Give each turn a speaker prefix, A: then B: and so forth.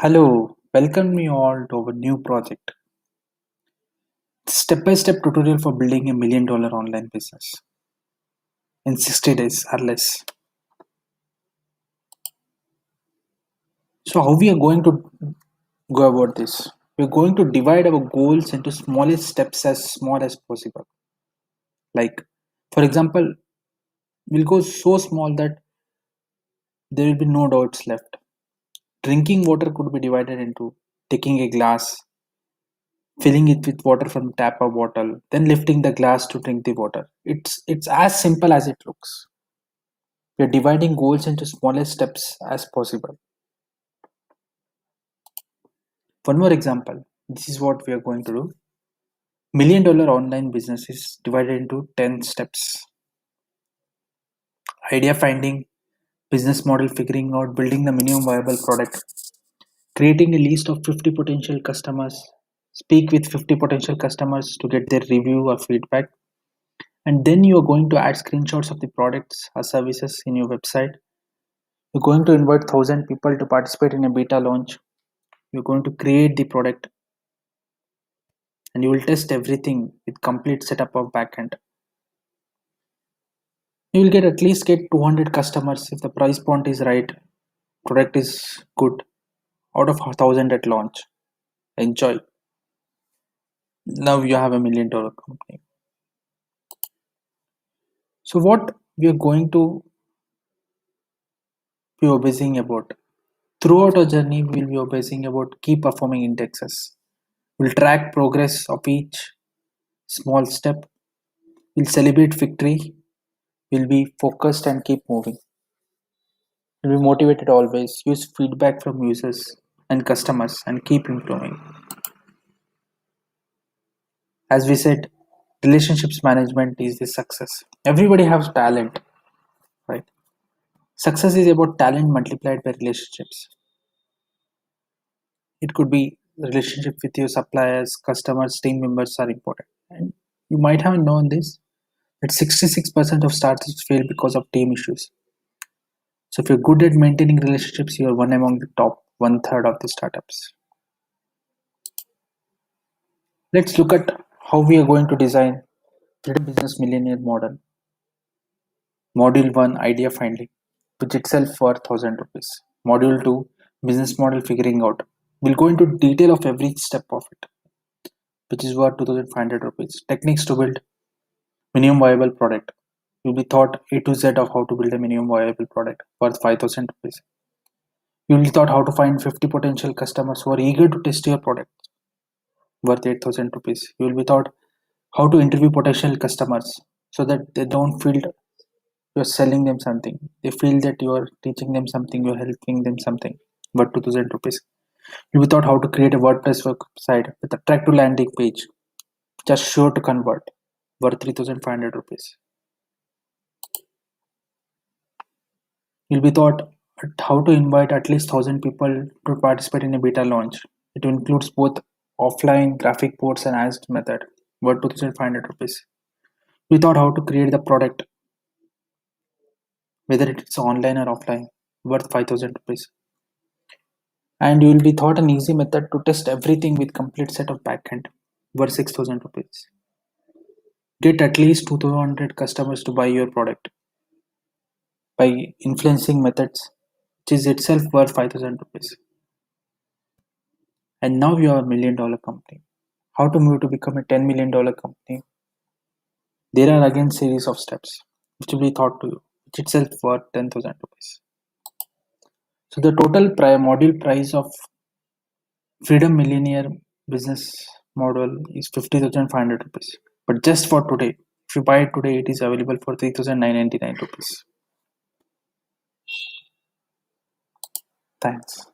A: Hello, welcome you all to our new project. Step-by-step tutorial for building $1 million online business in 60 days or less. So how we are going to go about this? We're going to divide our goals into smallest steps as small as possible. Like, for example, we'll go so small that there will be no doubts left. Drinking water could be divided into taking a glass, filling it with water from tap or bottle, then lifting the glass to drink the water. It's as simple as it looks. We are dividing goals into smallest steps as possible. One more example. This is what we are going to do. $1 million online business is divided into 10 steps. Idea finding, business model figuring out, building the minimum viable product, creating a list of 50 potential customers, speak with 50 potential customers to get their review or feedback, and then you are going to add screenshots of the products or services in your website. You're going to invite 1,000 people to participate in a beta launch. You're going to create the product and you will test everything with complete setup of backend. You will get at least get 200 customers if the price point is right, product is good, out of 1,000 at launch. Enjoy. Now you have $1 million company. So what we are going to be obsessing about? Throughout our journey, we will be obsessing about key performing indexes. We'll track progress of each small step. We'll celebrate victory. We'll be focused and keep moving. We'll be motivated always. Use feedback from users and customers and keep improving. As we said, relationships management is the success. Everybody has talent, right? Success is about talent multiplied by relationships. It could be relationship with your suppliers, customers, team members are important. And you might have known this that 66% of startups fail because of team issues. So if you're good at maintaining relationships, you're one among the top one third of the startups. Let's look at how we are going to design the business millionaire model. Module 1, idea finding, which itself worth 1,000 rupees. Module 2, business model figuring out. We'll go into detail of every step of it, which is worth 2,500 rupees. Techniques to build minimum viable product. You'll be taught A to Z of how to build a minimum viable product worth 5,000 rupees. You'll be taught how to find 50 potential customers who are eager to test your product worth 8,000 rupees. You will be taught how to interview potential customers so that they don't feel you're selling them something. They feel that you're teaching them something, you're helping them something worth 2,000 rupees. You'll be taught how to create a WordPress website with attractive landing page, just sure to convert, worth 3,500 rupees. You'll be taught how to invite at least 1,000 people to participate in a beta launch. It includes both offline graphic boards and ASD method, worth 2,500 rupees. We thought how to create the product, whether it's online or offline, worth 5,000 rupees. And you will be taught an easy method to test everything with complete set of backend, worth 6,000 rupees. Get at least 200 customers to buy your product by influencing methods, which is itself worth 5,000 rupees. And now you are $1 million company. How to move to become a $10 million company? There are again series of steps which will be taught to you, which itself worth 10,000 rupees. So the total module price of Freedom Millionaire business model is 50,500 rupees. But just for today, if you buy it today, it is available for 3,999 rupees. Thanks.